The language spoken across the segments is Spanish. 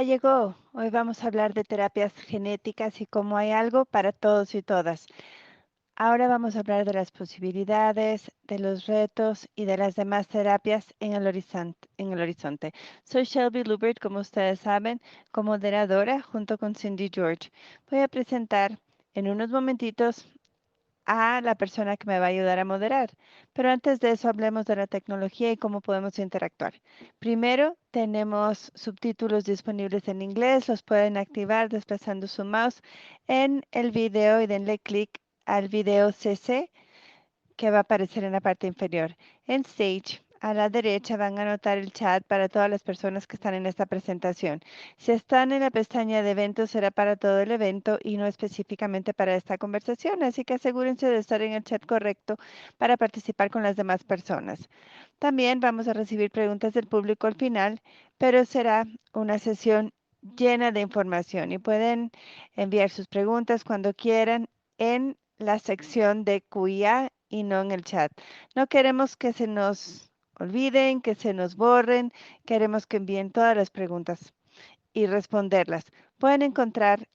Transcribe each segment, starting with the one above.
Ya llegó. Hoy vamos a hablar de terapias genéticas y cómo hay algo para todos y todas. Ahora vamos a hablar de las posibilidades, de los retos y de las demás terapias en el horizonte. Soy Shelby Lubert, como ustedes saben, como moderadora junto con Cindy George. Voy a presentar en unos momentitos a la persona que me va a ayudar a moderar. Pero antes de eso, hablemos de la tecnología y cómo podemos interactuar. Primero, tenemos subtítulos disponibles en inglés. Los pueden activar desplazando su mouse en el video y denle clic al video CC que va a aparecer en la parte inferior. En Stage, a la derecha van a notar el chat para todas las personas que están en esta presentación. Si están en la pestaña de eventos, será para todo el evento y no específicamente para esta conversación, así que asegúrense de estar en el chat correcto para participar con las demás personas. También vamos a recibir preguntas del público al final, pero será una sesión llena de información y pueden enviar sus preguntas cuando quieran en la sección de QIA y no en el chat. No queremos que se nos olviden, que se nos borren, queremos que envíen todas las preguntas y responderlas. Pueden encontrar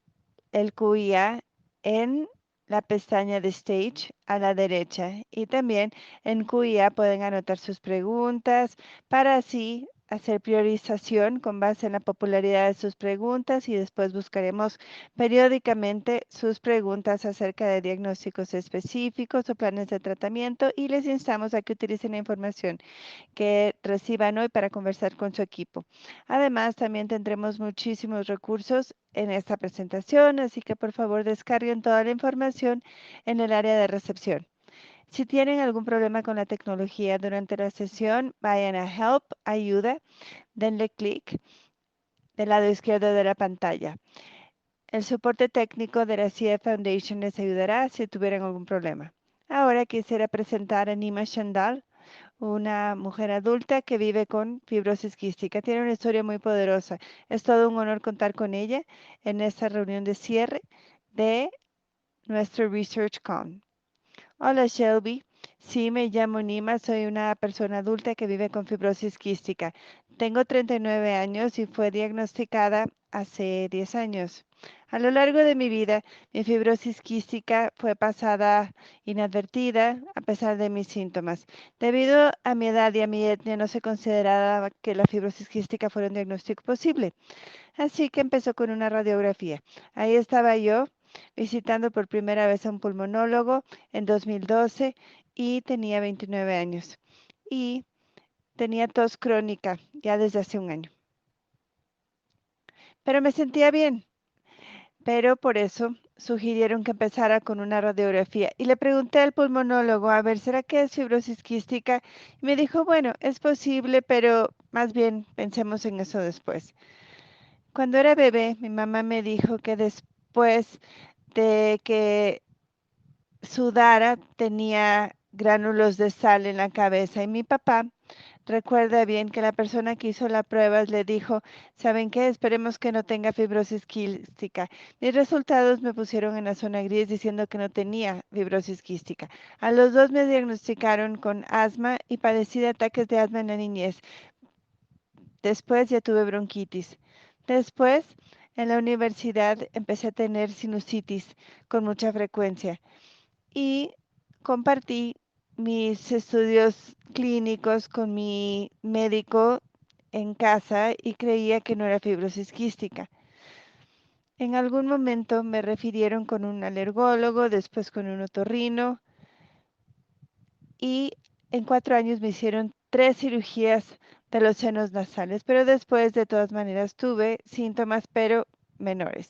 el QIA en la pestaña de Stage a la derecha y también en QIA pueden anotar sus preguntas para así hacer priorización con base en la popularidad de sus preguntas y después buscaremos periódicamente sus preguntas acerca de diagnósticos específicos o planes de tratamiento y les instamos a que utilicen la información que reciban hoy para conversar con su equipo. Además, también tendremos muchísimos recursos en esta presentación, así que por favor descarguen toda la información en el área de recepción. Si tienen algún problema con la tecnología durante la sesión, vayan a Help, Ayuda, denle clic del lado izquierdo de la pantalla. El soporte técnico de la CIE Foundation les ayudará si tuvieran algún problema. Ahora quisiera presentar a Nima Shandal, una mujer adulta que vive con fibrosis quística. Tiene una historia muy poderosa. Es todo un honor contar con ella en esta reunión de cierre de nuestro ResearchCon. Hola Shelby, sí me llamo Nima, soy una persona adulta que vive con fibrosis quística. Tengo 39 años y fue diagnosticada hace 10 años. A lo largo de mi vida, mi fibrosis quística fue pasada inadvertida a pesar de mis síntomas. Debido a mi edad y a mi etnia, no se consideraba que la fibrosis quística fuera un diagnóstico posible. Así que empezó con una radiografía. Ahí estaba yo visitando por primera vez a un pulmonólogo en 2012 y tenía 29 años. Y tenía tos crónica ya desde hace un año. Pero me sentía bien, pero por eso sugirieron que empezara con una radiografía. Y le pregunté al pulmonólogo, a ver, ¿será que es fibrosis quística? Y me dijo, bueno, es posible, pero más bien pensemos en eso después. Cuando era bebé, mi mamá me dijo que después de que sudara tenía gránulos de sal en la cabeza y mi papá recuerda bien que la persona que hizo la prueba le dijo, ¿saben qué? Esperemos que no tenga fibrosis quística. Mis resultados me pusieron en la zona gris diciendo que no tenía fibrosis quística. A los dos me diagnosticaron con asma y padecí de ataques de asma en la niñez. Después ya tuve bronquitis. Después, en la universidad empecé a tener sinusitis con mucha frecuencia y compartí mis estudios clínicos con mi médico en casa y creía que no era fibrosis quística. En algún momento me refirieron con un alergólogo, después con un otorrino y en 4 años me hicieron 3 cirugías de los senos nasales, pero después de todas maneras tuve síntomas, pero menores.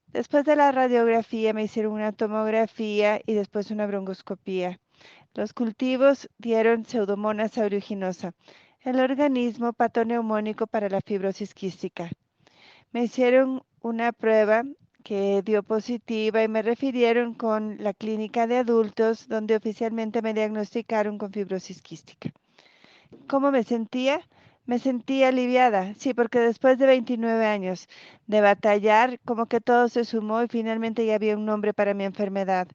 Después de la radiografía me hicieron una tomografía y después una broncoscopía. Los cultivos dieron Pseudomonas aeruginosa, el organismo patoneumónico para la fibrosis quística. Me hicieron una prueba que dio positiva y me refirieron con la clínica de adultos donde oficialmente me diagnosticaron con fibrosis quística. ¿Cómo me sentía? Me sentía aliviada, sí, porque después de 29 años de batallar, como que todo se sumó y finalmente ya había un nombre para mi enfermedad,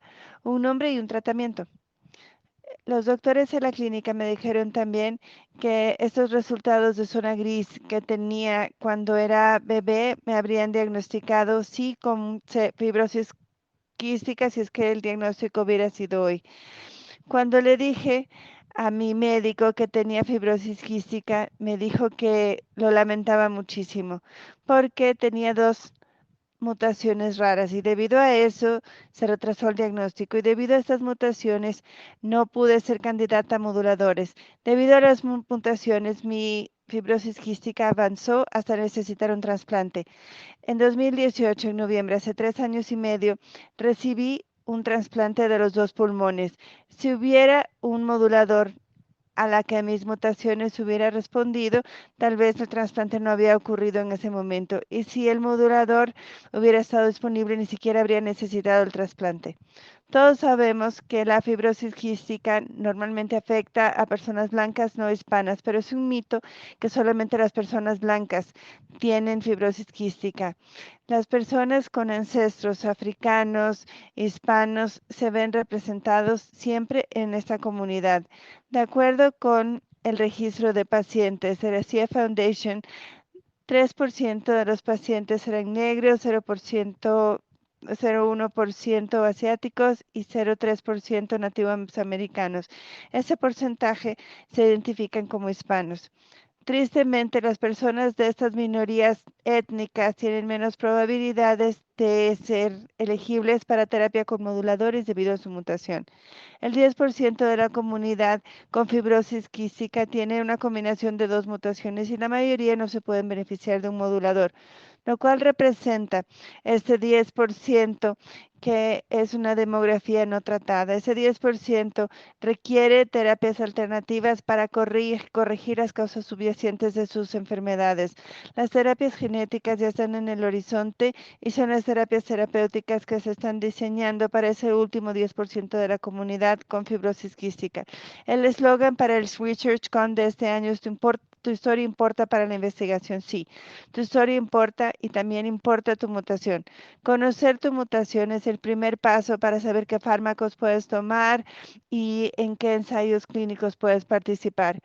un nombre y un tratamiento. Los doctores en la clínica me dijeron también que estos resultados de zona gris que tenía cuando era bebé me habrían diagnosticado sí con fibrosis quística si es que el diagnóstico hubiera sido hoy. Cuando le dije a mi médico que tenía fibrosis quística, me dijo que lo lamentaba muchísimo porque tenía dos mutaciones raras y debido a eso se retrasó el diagnóstico y debido a estas mutaciones no pude ser candidata a moduladores. Debido a las mutaciones, mi fibrosis quística avanzó hasta necesitar un trasplante. En 2018, en noviembre, hace 3 años y medio, recibí un trasplante de los dos pulmones. Si hubiera un modulador a la que mis mutaciones hubiera respondido, tal vez el trasplante no había ocurrido en ese momento. Y si el modulador hubiera estado disponible, ni siquiera habría necesitado el trasplante. Todos sabemos que la fibrosis quística normalmente afecta a personas blancas no hispanas, pero es un mito que solamente las personas blancas tienen fibrosis quística. Las personas con ancestros africanos, hispanos, se ven representados siempre en esta comunidad. De acuerdo con el registro de pacientes de la CIA Foundation, 3% de los pacientes eran negros, 0,1% asiáticos y 0,3% nativos americanos. Ese porcentaje se identifican como hispanos. Tristemente, las personas de estas minorías étnicas tienen menos probabilidades de ser elegibles para terapia con moduladores debido a su mutación. El 10% de la comunidad con fibrosis quística tiene una combinación de dos mutaciones y la mayoría no se pueden beneficiar de un modulador, lo cual representa este 10% que es una demografía no tratada. Ese 10% requiere terapias alternativas para corregir las causas subyacentes de sus enfermedades. Las terapias genéticas ya están en el horizonte y son las terapias terapéuticas que se están diseñando para ese último 10% de la comunidad con fibrosis quística. El eslogan para el ResearchCon de este año es tu historia importa para la investigación, sí. Tu historia importa y también importa tu mutación. Conocer tu mutación es el primer paso para saber qué fármacos puedes tomar y en qué ensayos clínicos puedes participar.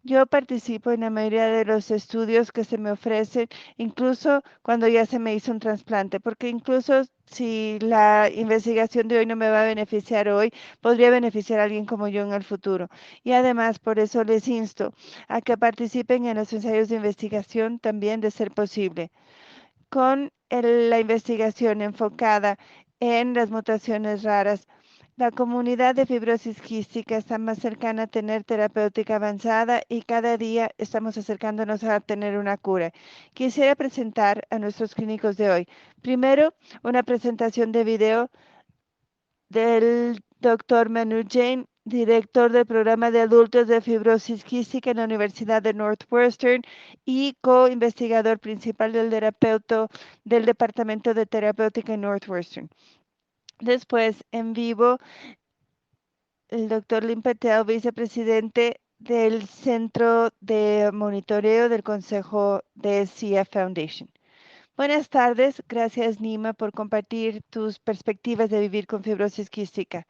Yo participo en la mayoría de los estudios que se me ofrecen, incluso cuando ya se me hizo un trasplante, porque incluso si la investigación de hoy no me va a beneficiar hoy, podría beneficiar a alguien como yo en el futuro. Y además, por eso les insto a que participen en los ensayos de investigación también de ser posible con la investigación enfocada en las mutaciones raras. La comunidad de fibrosis quística está más cercana a tener terapéutica avanzada y cada día estamos acercándonos a tener una cura. Quisiera presentar a nuestros clínicos de hoy. Primero, una presentación de video del doctor Manu Jain, director del programa de adultos de fibrosis quística en la Universidad de Northwestern y co-investigador principal del terapeuta del Departamento de Terapéutica en Northwestern. Después, en vivo, el doctor Lynn Patel, vicepresidente del Centro de Monitoreo del Consejo de CF Foundation. Buenas tardes, gracias Nima por compartir tus perspectivas de vivir con fibrosis quística.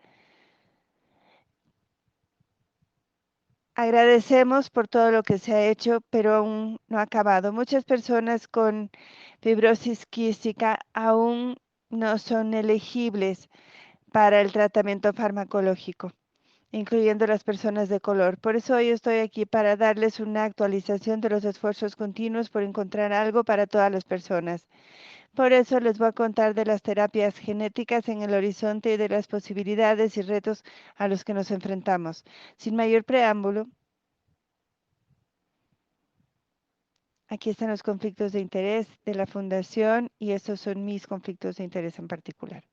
Agradecemos por todo lo que se ha hecho, pero aún no ha acabado. Muchas personas con fibrosis quística aún no son elegibles para el tratamiento farmacológico, incluyendo las personas de color. Por eso hoy estoy aquí para darles una actualización de los esfuerzos continuos por encontrar algo para todas las personas. Por eso les voy a contar de las terapias genéticas en el horizonte y de las posibilidades y retos a los que nos enfrentamos. Sin mayor preámbulo, aquí están los conflictos de interés de la fundación y estos son mis conflictos de interés en particular.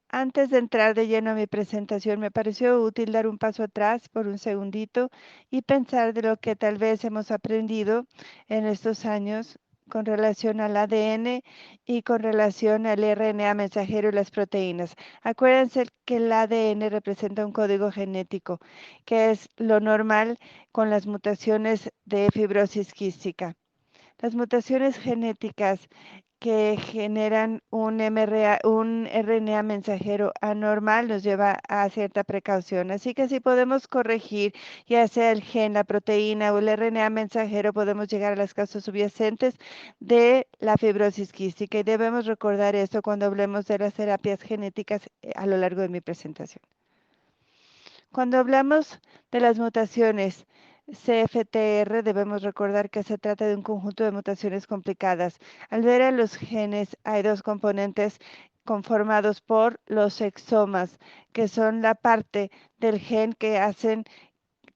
Antes de entrar de lleno a mi presentación, me pareció útil dar un paso atrás por un segundito y pensar de lo que tal vez hemos aprendido en estos años con relación al ADN y con relación al RNA mensajero y las proteínas. Acuérdense que el ADN representa un código genético, que es lo normal con las mutaciones de fibrosis quística. Las mutaciones genéticas que generan un RNA mensajero anormal nos lleva a cierta precaución. Así que si podemos corregir ya sea el gen, la proteína o el RNA mensajero, podemos llegar a las causas subyacentes de la fibrosis quística y debemos recordar esto cuando hablemos de las terapias genéticas a lo largo de mi presentación. Cuando hablamos de las mutaciones CFTR, debemos recordar que se trata de un conjunto de mutaciones complicadas. Al ver a los genes, hay dos componentes conformados por los exomas, que son la parte del gen que hacen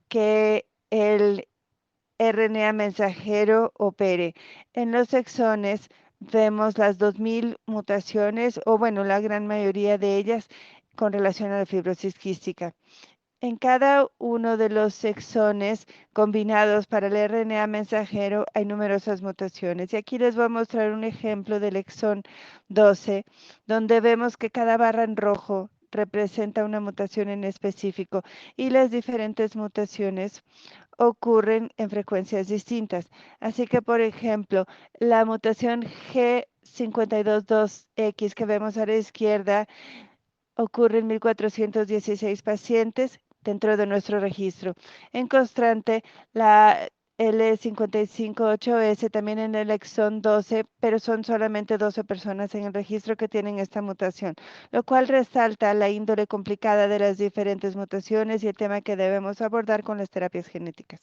que el RNA mensajero opere. En los exones vemos las 2000 mutaciones, o bueno, la gran mayoría de ellas con relación a la fibrosis quística. En cada uno de los exones combinados para el RNA mensajero hay numerosas mutaciones. Y aquí les voy a mostrar un ejemplo del exón 12, donde vemos que cada barra en rojo representa una mutación en específico y las diferentes mutaciones ocurren en frecuencias distintas. Así que, por ejemplo, la mutación G522X que vemos a la izquierda ocurre en 1,416 pacientes dentro de nuestro registro. En constante, la L558S también en el exón 12, pero son solamente 12 personas en el registro que tienen esta mutación, lo cual resalta la índole complicada de las diferentes mutaciones y el tema que debemos abordar con las terapias genéticas.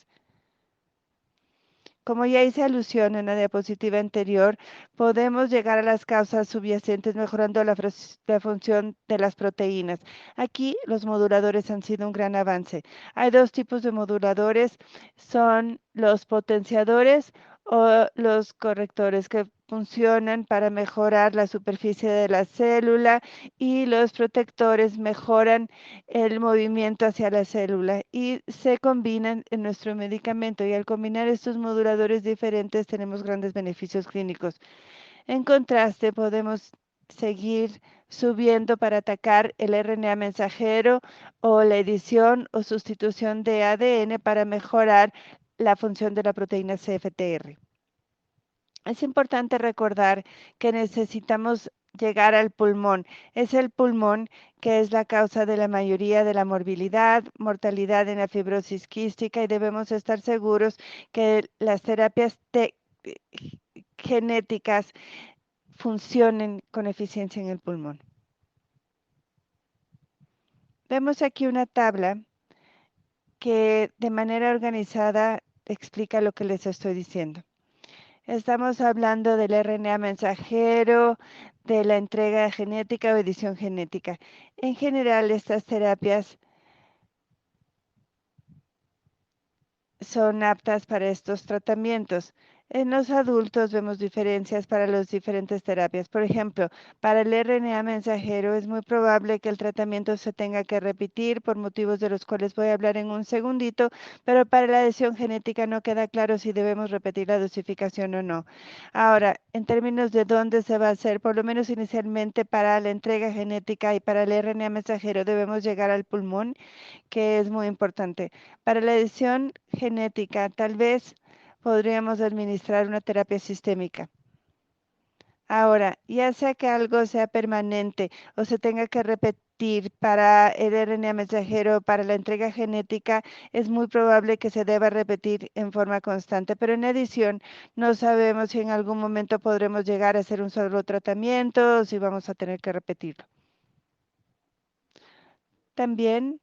Como ya hice alusión en la diapositiva anterior, podemos llegar a las causas subyacentes mejorando la función de las proteínas. Aquí los moduladores han sido un gran avance. Hay dos tipos de moduladores, son los potenciadores o los correctores que funcionan para mejorar la superficie de la célula y los protectores mejoran el movimiento hacia la célula y se combinan en nuestro medicamento y al combinar estos moduladores diferentes tenemos grandes beneficios clínicos. En contraste, podemos seguir subiendo para atacar el RNA mensajero o la edición o sustitución de ADN para mejorar la función de la proteína CFTR. Es importante recordar que necesitamos llegar al pulmón. Es el pulmón que es la causa de la mayoría de la morbilidad, mortalidad en la fibrosis quística y debemos estar seguros que las terapias genéticas funcionen con eficiencia en el pulmón. Vemos aquí una tabla que de manera organizada explica lo que les estoy diciendo. Estamos hablando del RNA mensajero, de la entrega genética o edición genética. En general, estas terapias son aptas para estos tratamientos. En los adultos vemos diferencias para las diferentes terapias. Por ejemplo, para el RNA mensajero es muy probable que el tratamiento se tenga que repetir por motivos de los cuales voy a hablar en un segundito, pero para la edición genética no queda claro si debemos repetir la dosificación o no. Ahora, en términos de dónde se va a hacer, por lo menos inicialmente para la entrega genética y para el RNA mensajero debemos llegar al pulmón, que es muy importante. Para la edición genética, tal vez podríamos administrar una terapia sistémica. Ahora, ya sea que algo sea permanente o se tenga que repetir para el RNA mensajero, para la entrega genética, es muy probable que se deba repetir en forma constante, pero en edición no sabemos si en algún momento podremos llegar a hacer un solo tratamiento o si vamos a tener que repetirlo. También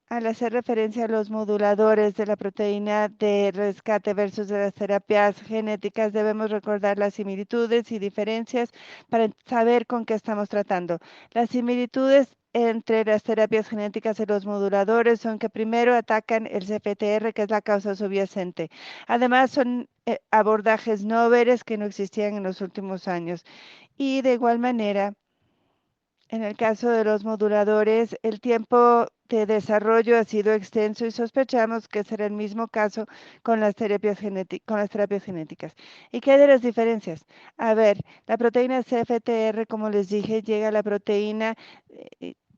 al hacer referencia a los moduladores de la proteína de rescate versus de las terapias genéticas, debemos recordar las similitudes y diferencias para saber con qué estamos tratando. Las similitudes entre las terapias genéticas y los moduladores son que primero atacan el CFTR, que es la causa subyacente. Además, son abordajes noveles que no existían en los últimos años. Y de igual manera, en el caso de los moduladores, el tiempo de desarrollo ha sido extenso y sospechamos que será el mismo caso con las terapias genéticas. ¿Y qué hay de las diferencias? A ver, la proteína CFTR, como les dije, llega a la proteína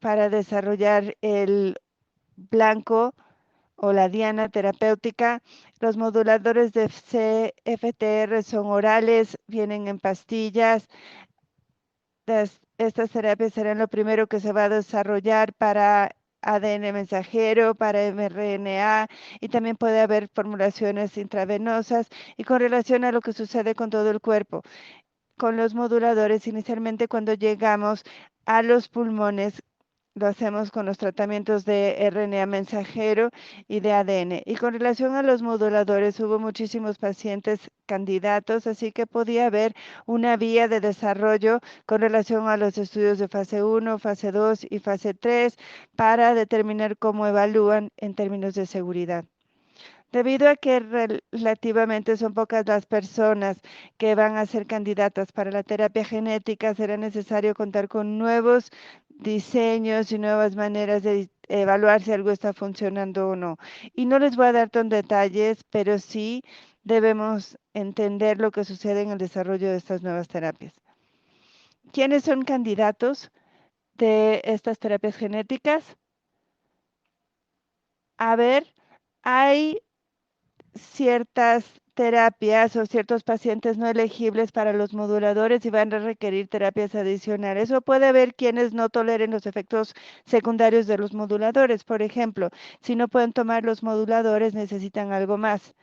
para desarrollar el blanco o la diana terapéutica. Los moduladores de CFTR son orales, vienen en pastillas. Estas terapias serán lo primero que se va a desarrollar para ADN mensajero, para mRNA, y también puede haber formulaciones intravenosas. Y con relación a lo que sucede con todo el cuerpo, con los moduladores, inicialmente cuando llegamos a los pulmones, lo hacemos con los tratamientos de RNA mensajero y de ADN. Y con relación a los moduladores, hubo muchísimos pacientes candidatos, así que podía haber una vía de desarrollo con relación a los estudios de fase 1, fase 2 y fase 3 para determinar cómo evalúan en términos de seguridad. Debido a que relativamente son pocas las personas que van a ser candidatas para la terapia genética, será necesario contar con nuevos diseños y nuevas maneras de evaluar si algo está funcionando o no. Y no les voy a dar tan detalles, pero sí debemos entender lo que sucede en el desarrollo de estas nuevas terapias. ¿Quiénes son candidatos de estas terapias genéticas? A ver, hay ciertas terapias o ciertos pacientes no elegibles para los moduladores y van a requerir terapias adicionales. O puede haber quienes no toleren los efectos secundarios de los moduladores. Por ejemplo, si no pueden tomar los moduladores, necesitan algo más.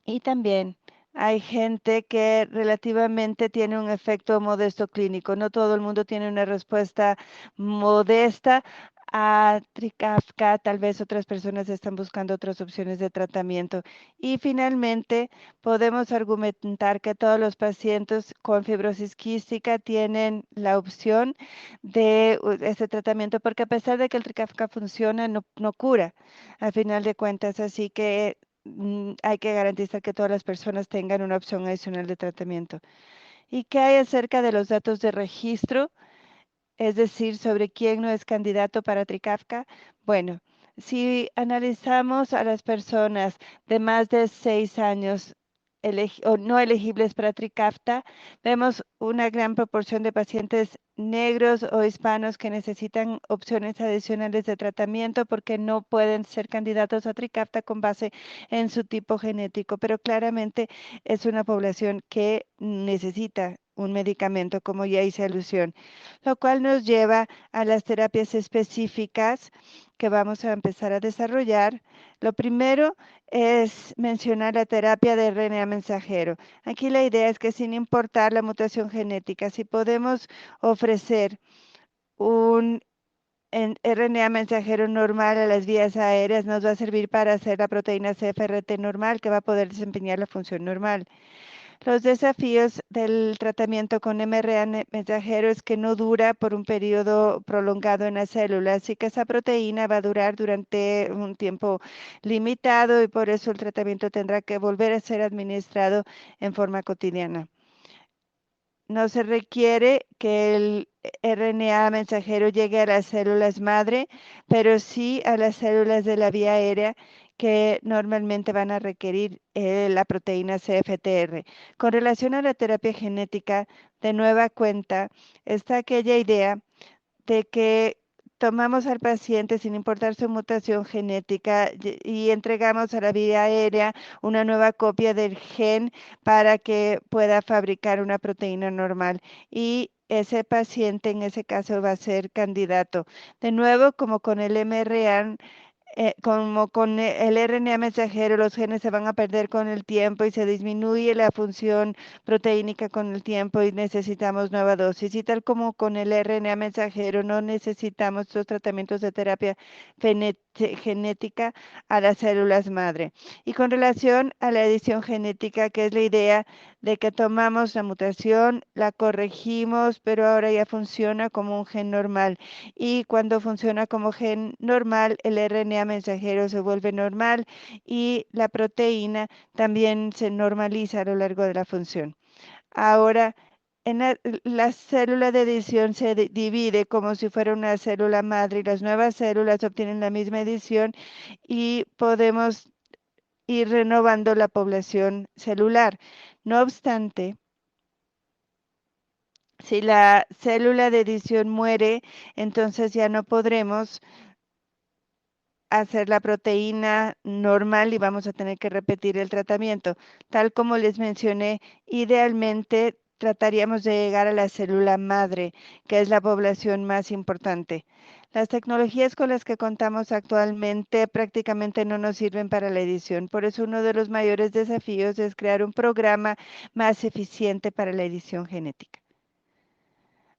Y también hay gente que relativamente tiene un efecto modesto clínico. No todo el mundo tiene una respuesta modesta a Trikafta. Tal vez otras personas están buscando otras opciones de tratamiento. Y finalmente, podemos argumentar que todos los pacientes con fibrosis quística tienen la opción de este tratamiento, porque a pesar de que el Trikafta funciona, no cura, al final de cuentas. Así que hay que garantizar que todas las personas tengan una opción adicional de tratamiento. ¿Y qué hay acerca de los datos de registro? Es decir, sobre quién no es candidato para Trikafta. Bueno, si analizamos a las personas de más de 6 años o no elegibles para Trikafta, vemos una gran proporción de pacientes negros o hispanos que necesitan opciones adicionales de tratamiento porque no pueden ser candidatos a Trikafta con base en su tipo genético, pero claramente es una población que necesita un medicamento, como ya hice alusión, lo cual nos lleva a las terapias específicas que vamos a empezar a desarrollar. Lo primero es mencionar la terapia de RNA mensajero. Aquí la idea es que sin importar la mutación genética, si podemos ofrecer un RNA mensajero normal a las vías aéreas, nos va a servir para hacer la proteína CFRT normal, que va a poder desempeñar la función normal. Los desafíos del tratamiento con mRNA mensajero es que no dura por un periodo prolongado en la célula, así que esa proteína va a durar durante un tiempo limitado y por eso el tratamiento tendrá que volver a ser administrado en forma cotidiana. No se requiere que el RNA mensajero llegue a las células madre, pero sí a las células de la vía aérea que normalmente van a requerir la proteína CFTR. Con relación a la terapia genética, de nueva cuenta, está aquella idea de que tomamos al paciente sin importar su mutación genética y entregamos a la vía aérea una nueva copia del gen para que pueda fabricar una proteína normal. Y ese paciente en ese caso va a ser candidato. De nuevo, como con el mRNA, como con el RNA mensajero, los genes se van a perder con el tiempo y se disminuye la función proteínica con el tiempo y necesitamos nueva dosis. Y tal como con el RNA mensajero, no necesitamos los tratamientos de terapia genética a las células madre. Y con relación a la edición genética, que es la idea de que tomamos la mutación, la corregimos, pero ahora ya funciona como un gen normal. Y cuando funciona como gen normal, el RNA mensajero se vuelve normal y la proteína también se normaliza a lo largo de la función. Ahora, en la célula de edición se divide como si fuera una célula madre y las nuevas células obtienen la misma edición y podemos ir renovando la población celular. No obstante, si la célula de edición muere, entonces ya no podremos hacer la proteína normal y vamos a tener que repetir el tratamiento. Tal como les mencioné, idealmente trataríamos de llegar a la célula madre, que es la población más importante. Las tecnologías con las que contamos actualmente prácticamente no nos sirven para la edición. Por eso uno de los mayores desafíos es crear un programa más eficiente para la edición genética.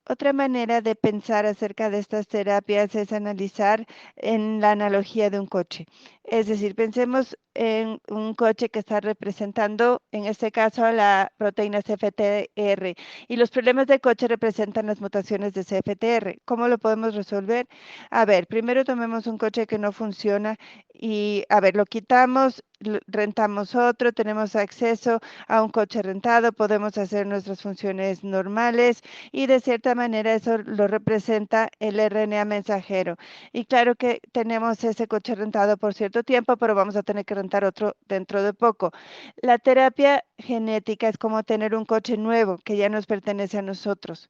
Otra manera de pensar acerca de estas terapias es analizar en la analogía de un coche. Es decir, pensemos en un coche que está representando, en este caso, a la proteína CFTR y los problemas del coche representan las mutaciones de CFTR. ¿Cómo lo podemos resolver? A ver, primero tomemos un coche que no funciona y, a ver, lo quitamos, rentamos otro, tenemos acceso a un coche rentado, podemos hacer nuestras funciones normales y de cierta manera eso lo representa el RNA mensajero. Y claro que tenemos ese coche rentado por cierto tiempo, pero vamos a tener que rentar otro dentro de poco. La terapia genética es como tener un coche nuevo que ya nos pertenece a nosotros.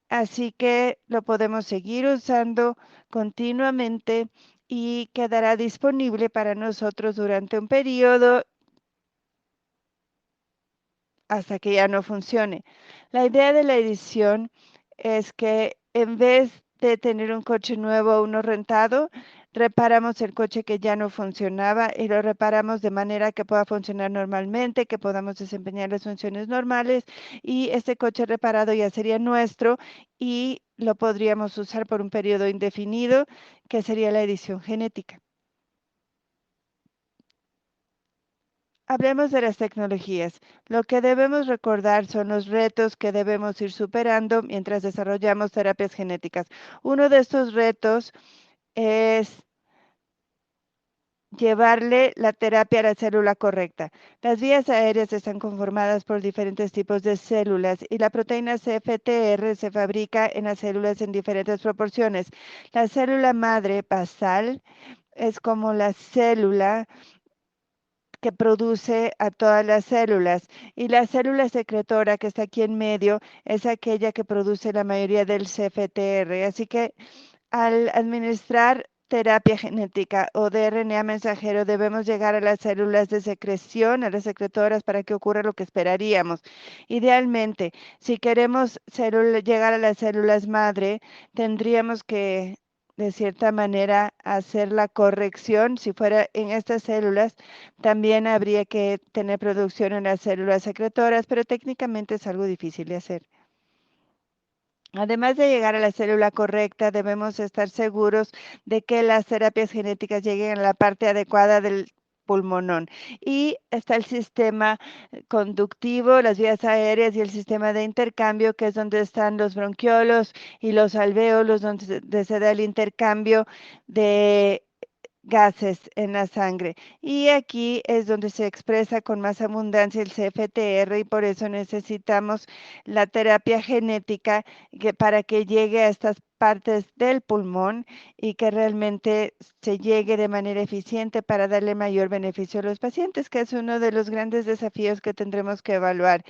Así que lo podemos seguir usando continuamente y quedará disponible para nosotros durante un periodo hasta que ya no funcione. La idea de la edición es que en vez de tener un coche nuevo o uno rentado, reparamos el coche que ya no funcionaba y lo reparamos de manera que pueda funcionar normalmente, que podamos desempeñar las funciones normales y este coche reparado ya sería nuestro y lo podríamos usar por un periodo indefinido, que sería la edición genética. Hablemos de las tecnologías. Lo que debemos recordar son los retos que debemos ir superando mientras desarrollamos terapias genéticas. Uno de estos retos es llevarle la terapia a la célula correcta. Las vías aéreas están conformadas por diferentes tipos de células y la proteína CFTR se fabrica en las células en diferentes proporciones. La célula madre basal es como la célula que produce a todas las células y la célula secretora que está aquí en medio es aquella que produce la mayoría del CFTR. Así que al administrar terapia genética o de RNA mensajero debemos llegar a las células de secreción, a las secretoras para que ocurra lo que esperaríamos. Idealmente, si queremos llegar a las células madre, tendríamos que de cierta manera hacer la corrección. Si fuera en estas células, también habría que tener producción en las células secretoras, pero técnicamente es algo difícil de hacer. Además de llegar a la célula correcta, debemos estar seguros de que las terapias genéticas lleguen a la parte adecuada del pulmonón. Y está el sistema conductivo, las vías aéreas y el sistema de intercambio, que es donde están los bronquiolos y los alvéolos, donde se da el intercambio de gases en la sangre. Y aquí es donde se expresa con más abundancia el CFTR y por eso necesitamos la terapia genética para que llegue a estas partes del pulmón y que realmente se llegue de manera eficiente para darle mayor beneficio a los pacientes, que es uno de los grandes desafíos que tendremos que evaluar.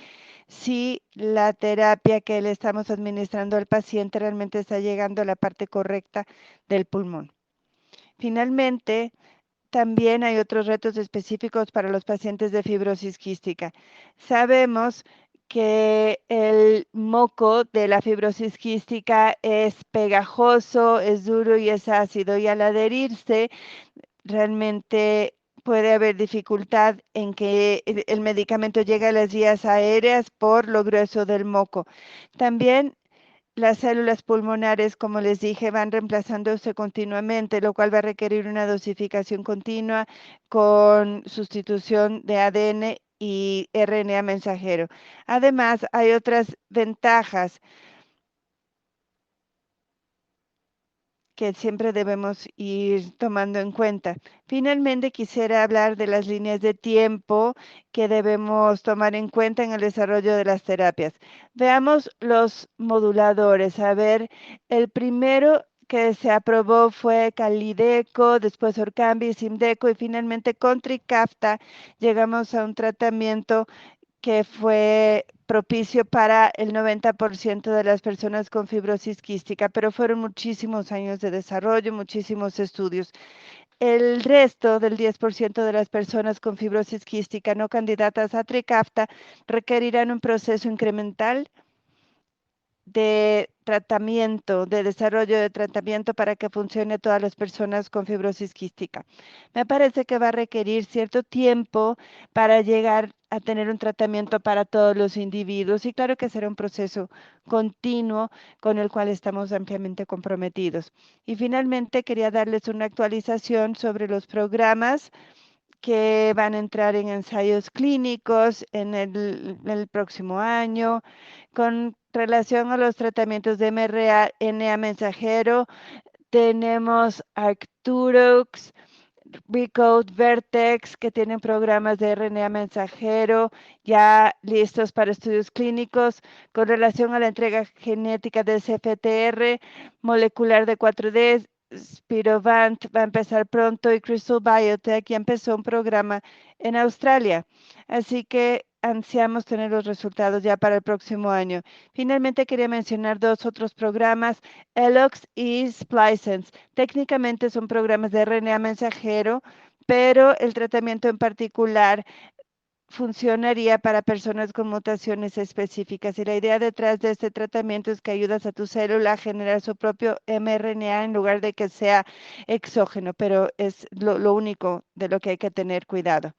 Si la terapia que le estamos administrando al paciente realmente está llegando a la parte correcta del pulmón. Finalmente, también hay otros retos específicos para los pacientes de fibrosis quística. Sabemos que el moco de la fibrosis quística es pegajoso, es duro y es ácido, y al adherirse realmente puede haber dificultad en que el medicamento llegue a las vías aéreas por lo grueso del moco. También las células pulmonares, como les dije, van reemplazándose continuamente, lo cual va a requerir una dosificación continua con sustitución de ADN y RNA mensajero. Además, hay otras ventajas que siempre debemos ir tomando en cuenta. Finalmente, quisiera hablar de las líneas de tiempo que debemos tomar en cuenta en el desarrollo de las terapias. Veamos los moduladores. A ver, el primero que se aprobó fue Calideco, después Orkambi, Simdeco y finalmente con Trikafta llegamos a un tratamiento que fue propicio para el 90% de las personas con fibrosis quística, pero fueron muchísimos años de desarrollo, muchísimos estudios. El resto del 10% de las personas con fibrosis quística no candidatas a Trikafta requerirán un proceso incremental de tratamiento, de desarrollo de tratamiento para que funcione todas las personas con fibrosis quística. Me parece que va a requerir cierto tiempo para llegar a tener un tratamiento para todos los individuos y claro que será un proceso continuo con el cual estamos ampliamente comprometidos. Y finalmente quería darles una actualización sobre los programas que van a entrar en ensayos clínicos en el próximo año. Con relación a los tratamientos de mRNA mensajero, tenemos Arcturus, Recode, Vertex, que tienen programas de RNA mensajero ya listos para estudios clínicos. Con relación a la entrega genética de CFTR, molecular de 4D, Spirovant va a empezar pronto y Crystal Biotech ya empezó un programa en Australia. Así que ansiamos tener los resultados ya para el próximo año. Finalmente quería mencionar dos otros programas, Elox y Splicens. Técnicamente son programas de RNA mensajero, pero el tratamiento en particular funcionaría para personas con mutaciones específicas. Y la idea detrás de este tratamiento es que ayudas a tu célula a generar su propio mRNA en lugar de que sea exógeno, pero es lo único de lo que hay que tener cuidado.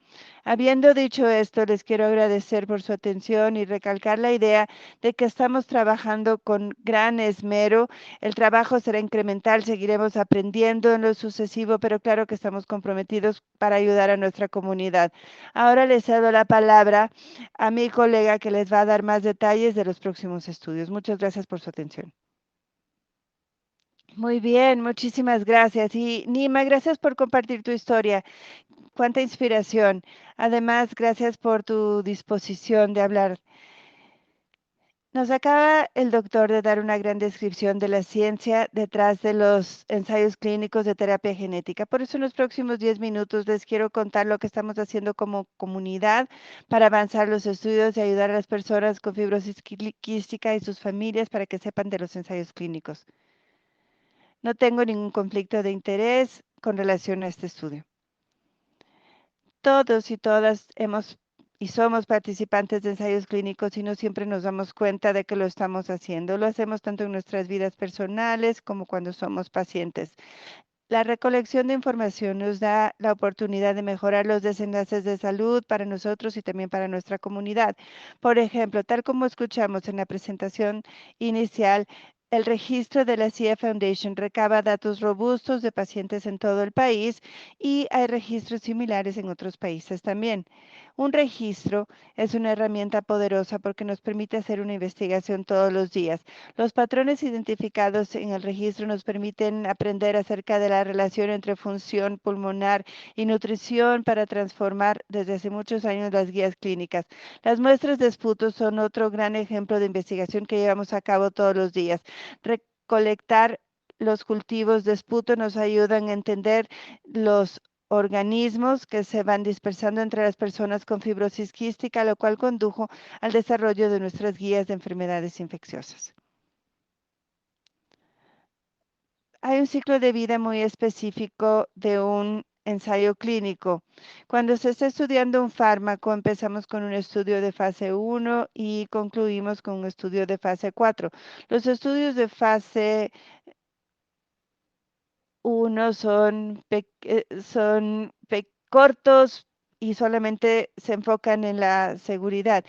Habiendo dicho esto, les quiero agradecer por su atención y recalcar la idea de que estamos trabajando con gran esmero. El trabajo será incremental, seguiremos aprendiendo en lo sucesivo, pero claro que estamos comprometidos para ayudar a nuestra comunidad. Ahora le cedo la palabra a mi colega que les va a dar más detalles de los próximos estudios. Muchas gracias por su atención. Muy bien, muchísimas gracias. Y Nima, gracias por compartir tu historia. Cuánta inspiración. Además, gracias por tu disposición de hablar. Nos acaba el doctor de dar una gran descripción de la ciencia detrás de los ensayos clínicos de terapia genética. Por eso en los próximos 10 minutos les quiero contar lo que estamos haciendo como comunidad para avanzar los estudios y ayudar a las personas con fibrosis quística y sus familias para que sepan de los ensayos clínicos. No tengo ningún conflicto de interés con relación a este estudio. Todos y todas hemos y somos participantes de ensayos clínicos y no siempre nos damos cuenta de que lo estamos haciendo. Lo hacemos tanto en nuestras vidas personales como cuando somos pacientes. La recolección de información nos da la oportunidad de mejorar los desenlaces de salud para nosotros y también para nuestra comunidad. Por ejemplo, tal como escuchamos en la presentación inicial, el registro de la CIA Foundation recaba datos robustos de pacientes en todo el país y hay registros similares en otros países también. Un registro es una herramienta poderosa porque nos permite hacer una investigación todos los días. Los patrones identificados en el registro nos permiten aprender acerca de la relación entre función pulmonar y nutrición para transformar desde hace muchos años las guías clínicas. Las muestras de esputo son otro gran ejemplo de investigación que llevamos a cabo todos los días. Recolectar los cultivos de esputo nos ayudan a entender los organismos que se van dispersando entre las personas con fibrosis quística, lo cual condujo al desarrollo de nuestras guías de enfermedades infecciosas. Hay un ciclo de vida muy específico de un ensayo clínico. Cuando se está estudiando un fármaco, empezamos con un estudio de fase 1 y concluimos con un estudio de fase 4. Los estudios de fase 1 cortos y solamente se enfocan en la seguridad,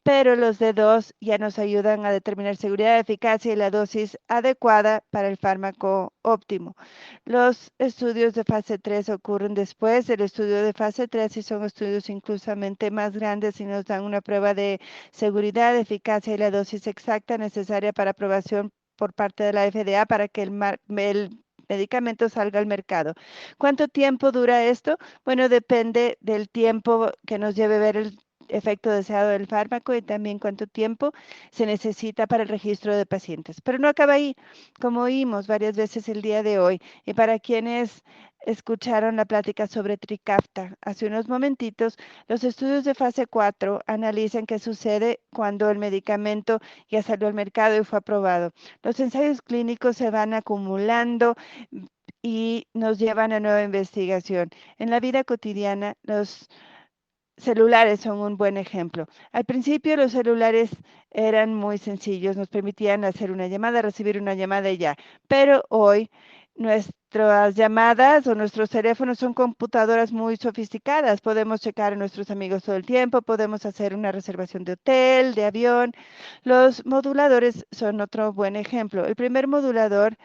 pero los de 2 ya nos ayudan a determinar seguridad, eficacia y la dosis adecuada para el fármaco óptimo. Los estudios de fase 3 ocurren después del estudio de fase 3 y son estudios inclusivamente más grandes y nos dan una prueba de seguridad, eficacia y la dosis exacta necesaria para aprobación por parte de la FDA para que el medicamento salga al mercado. ¿Cuánto tiempo dura esto? Bueno, depende del tiempo que nos lleve ver el efecto deseado del fármaco y también cuánto tiempo se necesita para el registro de pacientes. Pero no acaba ahí, como oímos varias veces el día de hoy, y para quienes escucharon la plática sobre Trikafta. Hace unos momentitos, los estudios de fase 4 analizan qué sucede cuando el medicamento ya salió al mercado y fue aprobado. Los ensayos clínicos se van acumulando y nos llevan a nueva investigación. En la vida cotidiana, los celulares son un buen ejemplo. Al principio los celulares eran muy sencillos, nos permitían hacer una llamada, recibir una llamada y ya. Pero hoy nuestras llamadas o nuestros teléfonos son computadoras muy sofisticadas. Podemos checar a nuestros amigos todo el tiempo, podemos hacer una reservación de hotel, de avión. Los moduladores son otro buen ejemplo. El primer modulador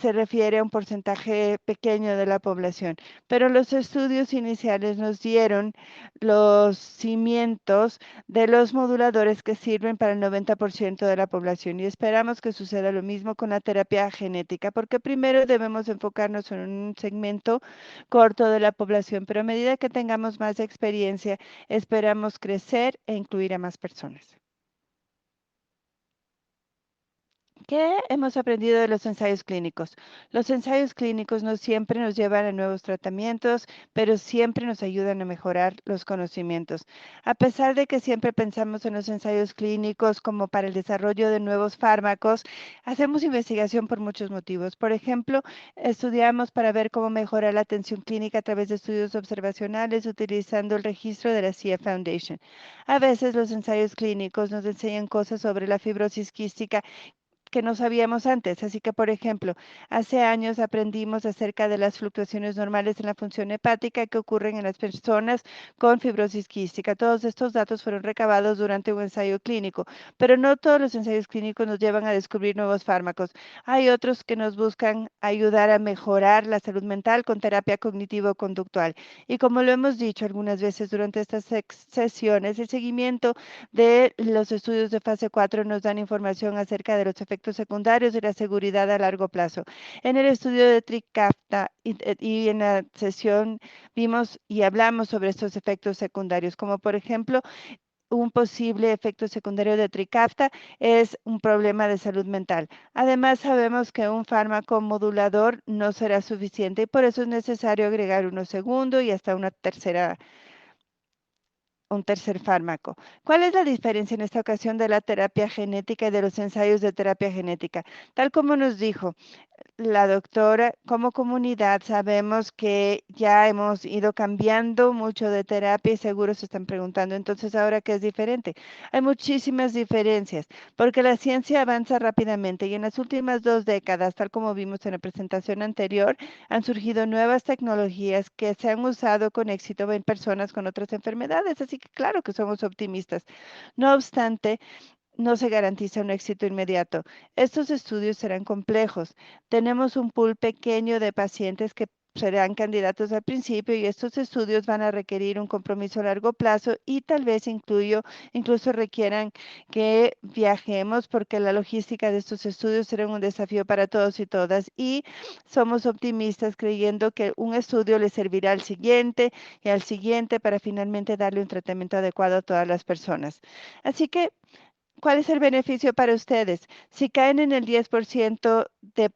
se refiere a un porcentaje pequeño de la población, pero los estudios iniciales nos dieron los cimientos de los moduladores que sirven para el 90% de la población y esperamos que suceda lo mismo con la terapia genética, porque primero debemos enfocarnos en un segmento corto de la población, pero a medida que tengamos más experiencia, esperamos crecer e incluir a más personas. ¿Qué hemos aprendido de los ensayos clínicos? Los ensayos clínicos no siempre nos llevan a nuevos tratamientos, pero siempre nos ayudan a mejorar los conocimientos. A pesar de que siempre pensamos en los ensayos clínicos como para el desarrollo de nuevos fármacos, hacemos investigación por muchos motivos. Por ejemplo, estudiamos para ver cómo mejorar la atención clínica a través de estudios observacionales utilizando el registro de la CIA Foundation. A veces los ensayos clínicos nos enseñan cosas sobre la fibrosis quística que no sabíamos antes. Así que, por ejemplo, hace años aprendimos acerca de las fluctuaciones normales en la función hepática que ocurren en las personas con fibrosis quística. Todos estos datos fueron recabados durante un ensayo clínico, pero no todos los ensayos clínicos nos llevan a descubrir nuevos fármacos. Hay otros que nos buscan ayudar a mejorar la salud mental con terapia cognitivo-conductual. Y como lo hemos dicho algunas veces durante estas sesiones, el seguimiento de los estudios de fase 4 nos dan información acerca de los efectos secundarios y la seguridad a largo plazo. En el estudio de Trikafta y en la sesión vimos y hablamos sobre estos efectos secundarios, como por ejemplo, un posible efecto secundario de Trikafta es un problema de salud mental. Además, sabemos que un fármaco modulador no será suficiente y por eso es necesario agregar uno segundo y hasta una tercera un tercer fármaco. ¿Cuál es la diferencia en esta ocasión de la terapia genética y de los ensayos de terapia genética? Tal como nos dijo la doctora, como comunidad sabemos que ya hemos ido cambiando mucho de terapia y seguro se están preguntando, entonces ahora qué es diferente. Hay muchísimas diferencias porque la ciencia avanza rápidamente y en las últimas 2 décadas, tal como vimos en la presentación anterior, han surgido nuevas tecnologías que se han usado con éxito en personas con otras enfermedades, así que claro que somos optimistas. No obstante, no se garantiza un éxito inmediato. Estos estudios serán complejos. Tenemos un pool pequeño de pacientes que serán candidatos al principio y estos estudios van a requerir un compromiso a largo plazo y tal vez incluso requieran que viajemos porque la logística de estos estudios será un desafío para todos y todas y somos optimistas creyendo que un estudio le servirá al siguiente y al siguiente para finalmente darle un tratamiento adecuado a todas las personas. Así que ¿cuál es el beneficio para ustedes? Si caen en el 10% de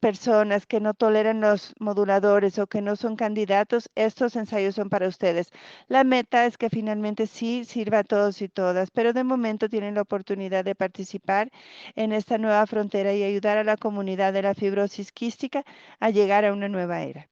personas que no toleran los moduladores o que no son candidatos, estos ensayos son para ustedes. La meta es que finalmente sí sirva a todos y todas, pero de momento tienen la oportunidad de participar en esta nueva frontera y ayudar a la comunidad de la fibrosis quística a llegar a una nueva era.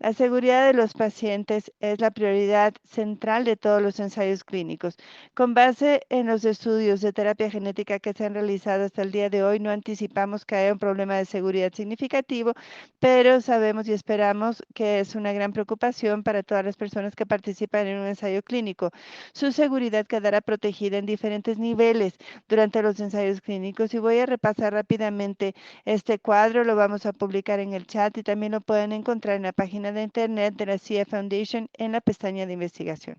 La seguridad de los pacientes es la prioridad central de todos los ensayos clínicos. Con base en los estudios de terapia genética que se han realizado hasta el día de hoy, no anticipamos que haya un problema de seguridad significativo, pero sabemos y esperamos que es una gran preocupación para todas las personas que participan en un ensayo clínico. Su seguridad quedará protegida en diferentes niveles durante los ensayos clínicos y voy a repasar rápidamente este cuadro. Lo vamos a publicar en el chat y también lo pueden encontrar en la página de internet de la CIA Foundation en la pestaña de investigación.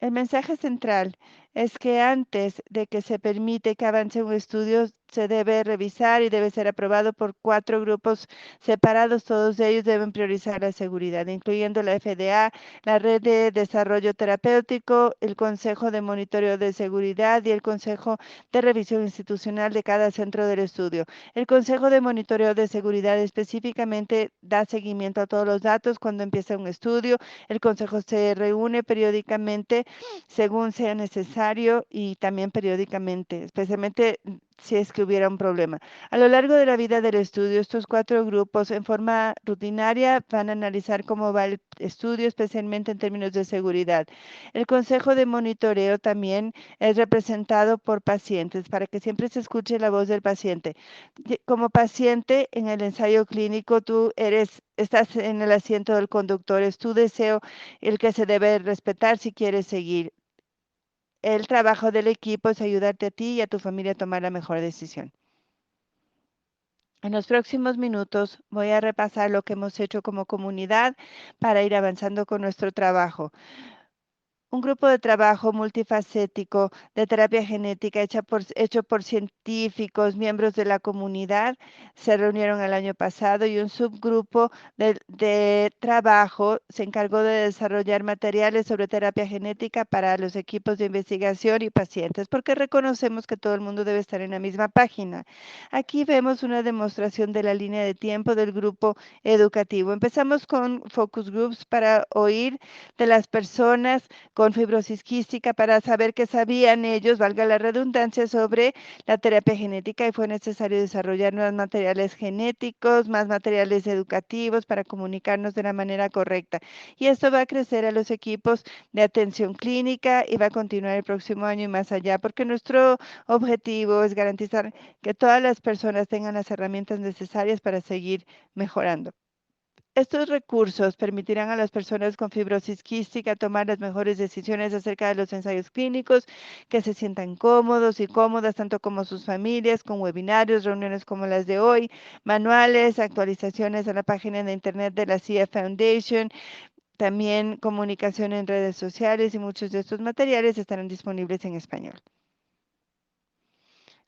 El mensaje central es que antes de que se permite que avance un estudio, se debe revisar y debe ser aprobado por 4 grupos separados. Todos ellos deben priorizar la seguridad, incluyendo la FDA, la Red de Desarrollo Terapéutico, el Consejo de Monitoreo de Seguridad y el Consejo de Revisión Institucional de cada centro del estudio. El Consejo de Monitoreo de Seguridad específicamente da seguimiento a todos los datos cuando empieza un estudio. El Consejo se reúne periódicamente según sea necesario y también periódicamente, especialmente si es que hubiera un problema. A lo largo de la vida del estudio, estos 4 grupos en forma rutinaria van a analizar cómo va el estudio, especialmente en términos de seguridad. El Consejo de Monitoreo también es representado por pacientes para que siempre se escuche la voz del paciente. Como paciente en el ensayo clínico, estás en el asiento del conductor, es tu deseo el que se debe respetar si quieres seguir. El trabajo del equipo es ayudarte a ti y a tu familia a tomar la mejor decisión. En los próximos minutos voy a repasar lo que hemos hecho como comunidad para ir avanzando con nuestro trabajo. Un grupo de trabajo multifacético de terapia genética hecho por científicos, miembros de la comunidad, se reunieron el año pasado y un subgrupo de trabajo se encargó de desarrollar materiales sobre terapia genética para los equipos de investigación y pacientes, porque reconocemos que todo el mundo debe estar en la misma página. Aquí vemos una demostración de la línea de tiempo del grupo educativo. Empezamos con focus groups para oír de las personas con fibrosis quística para saber qué sabían ellos, valga la redundancia, sobre la terapia genética y fue necesario desarrollar nuevos materiales genéticos, más materiales educativos para comunicarnos de la manera correcta. Y esto va a crecer a los equipos de atención clínica y va a continuar el próximo año y más allá, porque nuestro objetivo es garantizar que todas las personas tengan las herramientas necesarias para seguir mejorando. Estos recursos permitirán a las personas con fibrosis quística tomar las mejores decisiones acerca de los ensayos clínicos, que se sientan cómodos y cómodas, tanto como sus familias, con webinarios, reuniones como las de hoy, manuales, actualizaciones a la página de internet de la CIA Foundation, también comunicación en redes sociales y muchos de estos materiales estarán disponibles en español.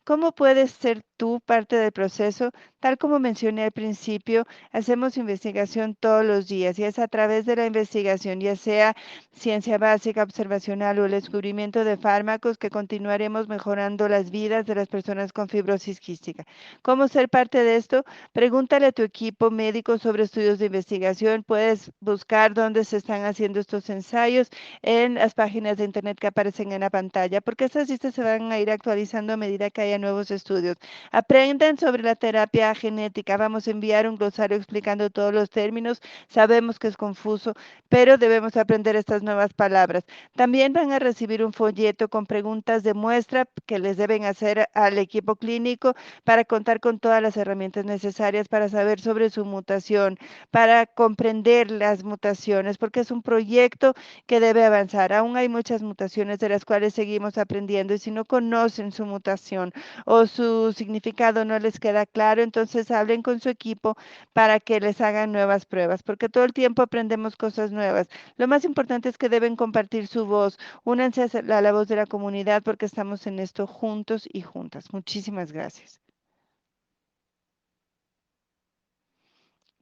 ¿Cómo puedes ser tú parte del proceso? Tal como mencioné al principio, hacemos investigación todos los días y es a través de la investigación, ya sea ciencia básica, observacional o el descubrimiento de fármacos, que continuaremos mejorando las vidas de las personas con fibrosis quística. ¿Cómo ser parte de esto? Pregúntale a tu equipo médico sobre estudios de investigación. Puedes buscar dónde se están haciendo estos ensayos en las páginas de internet que aparecen en la pantalla, porque estas listas se van a ir actualizando a medida que haya nuevos estudios. Aprendan sobre la terapia genética. Vamos a enviar un glosario explicando todos los términos. Sabemos que es confuso, pero debemos aprender estas nuevas palabras. También van a recibir un folleto con preguntas de muestra que les deben hacer al equipo clínico para contar con todas las herramientas necesarias para saber sobre su mutación, para comprender las mutaciones, porque es un proyecto que debe avanzar. Aún hay muchas mutaciones de las cuales seguimos aprendiendo y si no conocen su mutación o su significado no les queda claro, entonces hablen con su equipo para que les hagan nuevas pruebas, porque todo el tiempo aprendemos cosas nuevas. Lo más importante es que deben compartir su voz. Únanse a la voz de la comunidad porque estamos en esto juntos y juntas. Muchísimas gracias.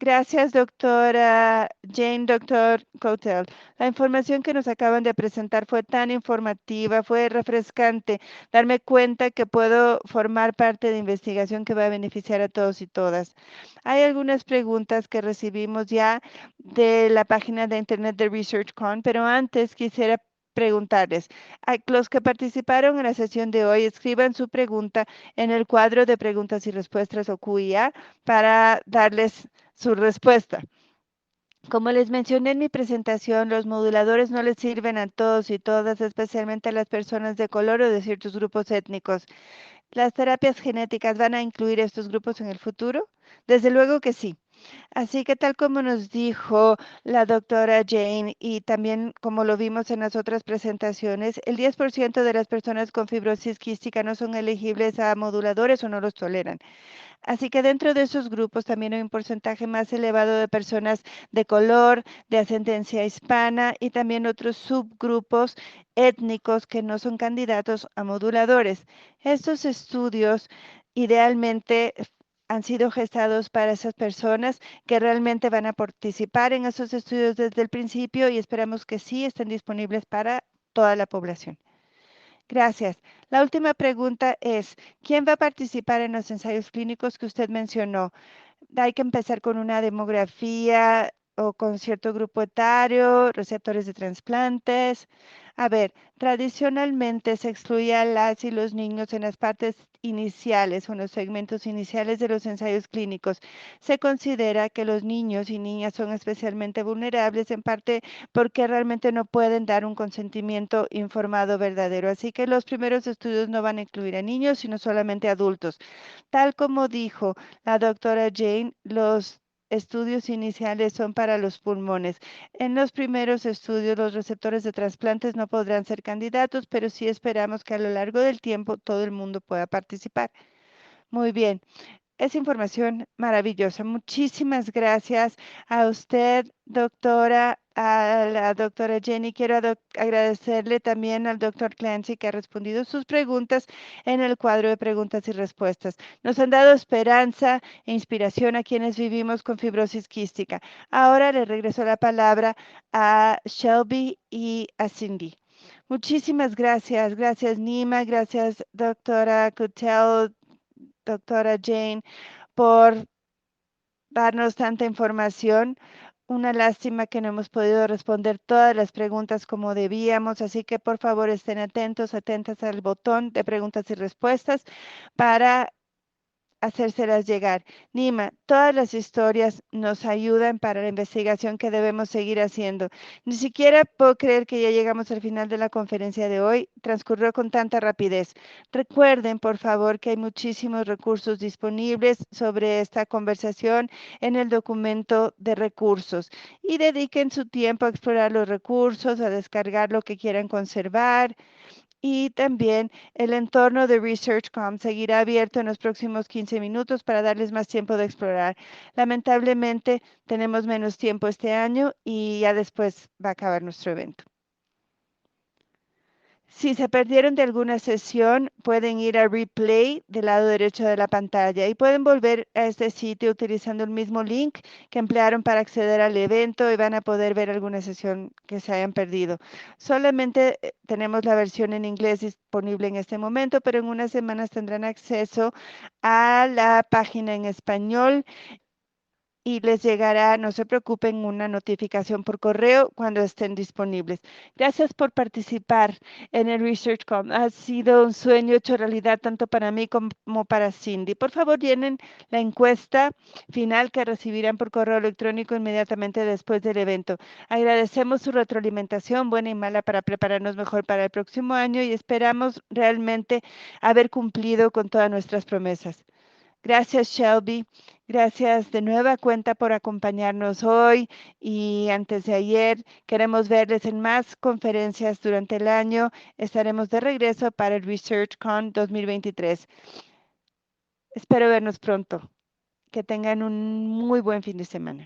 Gracias, doctora Jane, doctor Cotel. La información que nos acaban de presentar fue tan informativa, fue refrescante darme cuenta que puedo formar parte de investigación que va a beneficiar a todos y todas. Hay algunas preguntas que recibimos ya de la página de internet de ResearchCon, pero antes quisiera preguntarles, a los que participaron en la sesión de hoy, escriban su pregunta en el cuadro de preguntas y respuestas o QIA para darles su respuesta. Como les mencioné en mi presentación, los moduladores no les sirven a todos y todas, especialmente a las personas de color o de ciertos grupos étnicos. ¿Las terapias genéticas van a incluir estos grupos en el futuro? Desde luego que sí. Así que tal como nos dijo la doctora Jane y también como lo vimos en las otras presentaciones, el 10% de las personas con fibrosis quística no son elegibles a moduladores o no los toleran. Así que dentro de esos grupos también hay un porcentaje más elevado de personas de color, de ascendencia hispana y también otros subgrupos étnicos que no son candidatos a moduladores. Estos estudios idealmente han sido gestados para esas personas que realmente van a participar en esos estudios desde el principio y esperamos que sí estén disponibles para toda la población. Gracias. La última pregunta es, ¿quién va a participar en los ensayos clínicos que usted mencionó? Hay que empezar con una demografía o con cierto grupo etario, receptores de trasplantes. A ver, tradicionalmente se excluía a las y los niños en las partes iniciales o en los segmentos iniciales de los ensayos clínicos. Se considera que los niños y niñas son especialmente vulnerables en parte porque realmente no pueden dar un consentimiento informado verdadero. Así que los primeros estudios no van a incluir a niños, sino solamente adultos. Tal como dijo la doctora Jane, los estudios iniciales son para los pulmones. En los primeros estudios, los receptores de trasplantes no podrán ser candidatos, pero sí esperamos que a lo largo del tiempo todo el mundo pueda participar. Muy bien. Es información maravillosa. Muchísimas gracias a usted, doctora, a la doctora Jenny. Quiero agradecerle también al doctor Clancy que ha respondido sus preguntas en el cuadro de preguntas y respuestas. Nos han dado esperanza e inspiración a quienes vivimos con fibrosis quística. Ahora le regreso la palabra a Shelby y a Cindy. Muchísimas gracias. Gracias, Nima. Gracias, doctora Cutel, doctora Jane, por darnos tanta información. Una lástima que no hemos podido responder todas las preguntas como debíamos, así que por favor estén atentos, atentas al botón de preguntas y respuestas para hacérselas llegar. Nima, todas las historias nos ayudan para la investigación que debemos seguir haciendo. Ni siquiera puedo creer que ya llegamos al final de la conferencia de hoy. Transcurrió con tanta rapidez. Recuerden, por favor, que hay muchísimos recursos disponibles sobre esta conversación en el documento de recursos y dediquen su tiempo a explorar los recursos, a descargar lo que quieran conservar y también el entorno de ResearchCom seguirá abierto en los próximos 15 minutos para darles más tiempo de explorar. Lamentablemente tenemos menos tiempo este año y ya después va a acabar nuestro evento. Si se perdieron de alguna sesión, pueden ir a replay del lado derecho de la pantalla y pueden volver a este sitio utilizando el mismo link que emplearon para acceder al evento y van a poder ver alguna sesión que se hayan perdido. Solamente tenemos la versión en inglés disponible en este momento, pero en unas semanas tendrán acceso a la página en español y les llegará, no se preocupen, una notificación por correo cuando estén disponibles. Gracias por participar en el ResearchCom. Ha sido un sueño hecho realidad tanto para mí como para Cindy. Por favor, llenen la encuesta final que recibirán por correo electrónico inmediatamente después del evento. Agradecemos su retroalimentación, buena y mala, para prepararnos mejor para el próximo año y esperamos realmente haber cumplido con todas nuestras promesas. Gracias, Shelby. Gracias de nueva cuenta por acompañarnos hoy y antes de ayer. Queremos verles en más conferencias durante el año. Estaremos de regreso para el ResearchCon 2023. Espero vernos pronto. Que tengan un muy buen fin de semana.